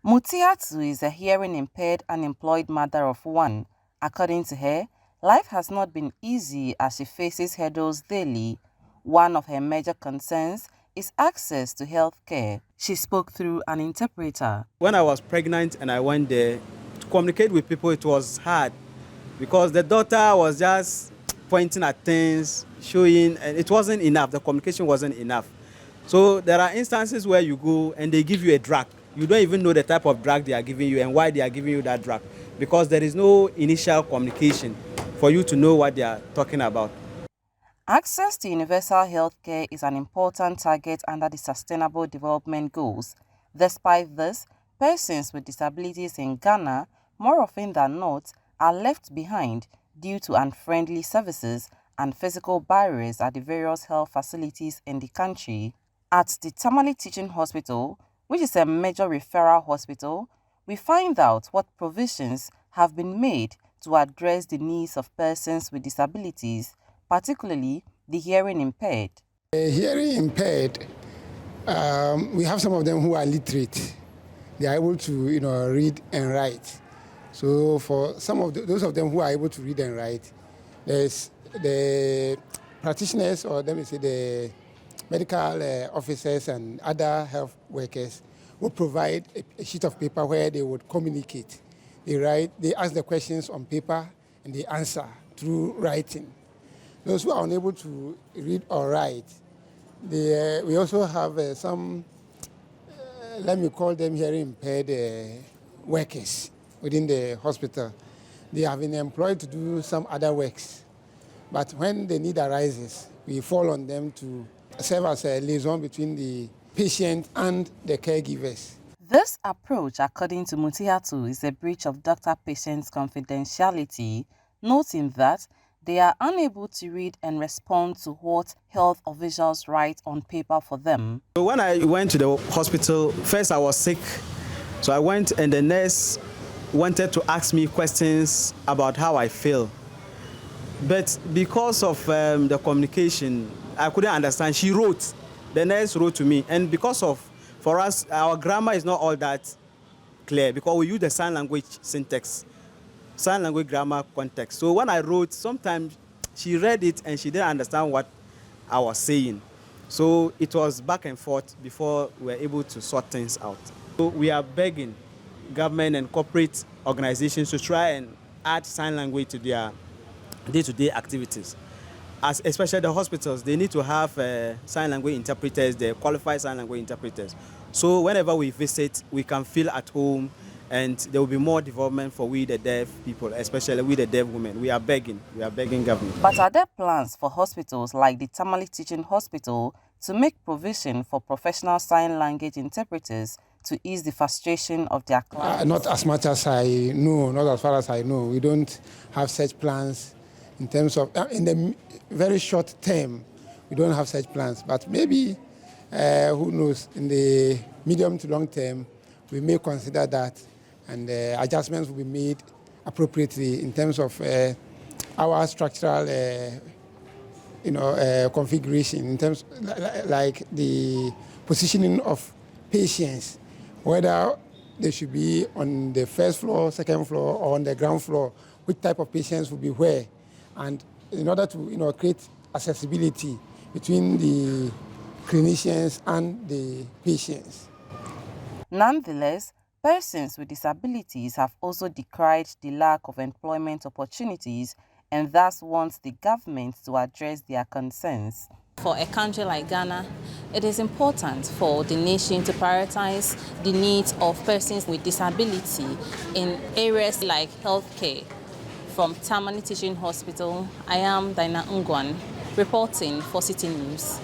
Mutiatu is a hearing-impaired unemployed mother of one. According to her, life has not been easy as she faces hurdles daily. One of her major concerns is access to health care. She spoke through an interpreter. When I was pregnant and I went there, to communicate with people, it was hard because the doctor was just pointing at things, showing, and it wasn't enough. The communication wasn't enough. So there are instances where you go and they give you a drug. You don't even know the type of drug they are giving you and why they are giving you that drug because there is no initial communication for you to know what they are talking about. Access to universal health care is an important target under the Sustainable Development Goals. Despite this, persons with disabilities in Ghana, more often than not, are left behind due to unfriendly services and physical barriers at the various health facilities in the country. At the Tamale Teaching Hospital, which is a major referral hospital, we find out what provisions have been made to address the needs of persons with disabilities, particularly the hearing impaired. Hearing impaired, we have some of them who are literate. They are able to, read and write. So for some of those of them who are able to read and write, there's the practitioners, or let me say the medical officers and other health workers will provide a sheet of paper where they would communicate. They ask the questions on paper and they answer through writing. Those who are unable to read or write, we also have some, let me call them hearing impaired workers within the hospital. They have been employed to do some other works. But when the need arises, we fall on them to serve as a liaison between the patient and the caregivers. This approach, according to Mutiatu, is a breach of doctor-patient confidentiality, noting that they are unable to read and respond to what health officials write on paper for them. So when I went to the hospital, first I was sick. So I went and the nurse wanted to ask me questions about how I feel. But because of the communication, I couldn't understand. She wrote, the nurse wrote to me. And for us, our grammar is not all that clear because we use the sign language syntax. Sign language grammar context. So when I wrote, sometimes she read it and she didn't understand what I was saying. So it was back and forth before we were able to sort things out. So we are begging government and corporate organizations to try and add sign language to their day-to-day activities. Especially the hospitals, they need to have sign language interpreters, the qualified sign language interpreters. So whenever we visit, we can feel at home and there will be more development for we the deaf people, especially we the deaf women. We are begging government. But are there plans for hospitals like the Tamale Teaching Hospital to make provision for professional sign language interpreters to ease the frustration of their clients? Not as much as I know, not as far as I know. We don't have such plans in terms of, in the very short term, we don't have such plans. But maybe, who knows, in the medium to long term, we may consider that and adjustments will be made appropriately in terms of our structural configuration, in terms like the positioning of patients, whether they should be on the first floor, second floor, or on the ground floor, which type of patients will be where, and in order to create accessibility between the clinicians and the patients. Nonetheless, persons with disabilities have also decried the lack of employment opportunities and thus want the government to address their concerns. For a country like Ghana, it is important for the nation to prioritize the needs of persons with disability in areas like healthcare. From Tamale Teaching Hospital, I am Dinah Ngwan, reporting for Citi News.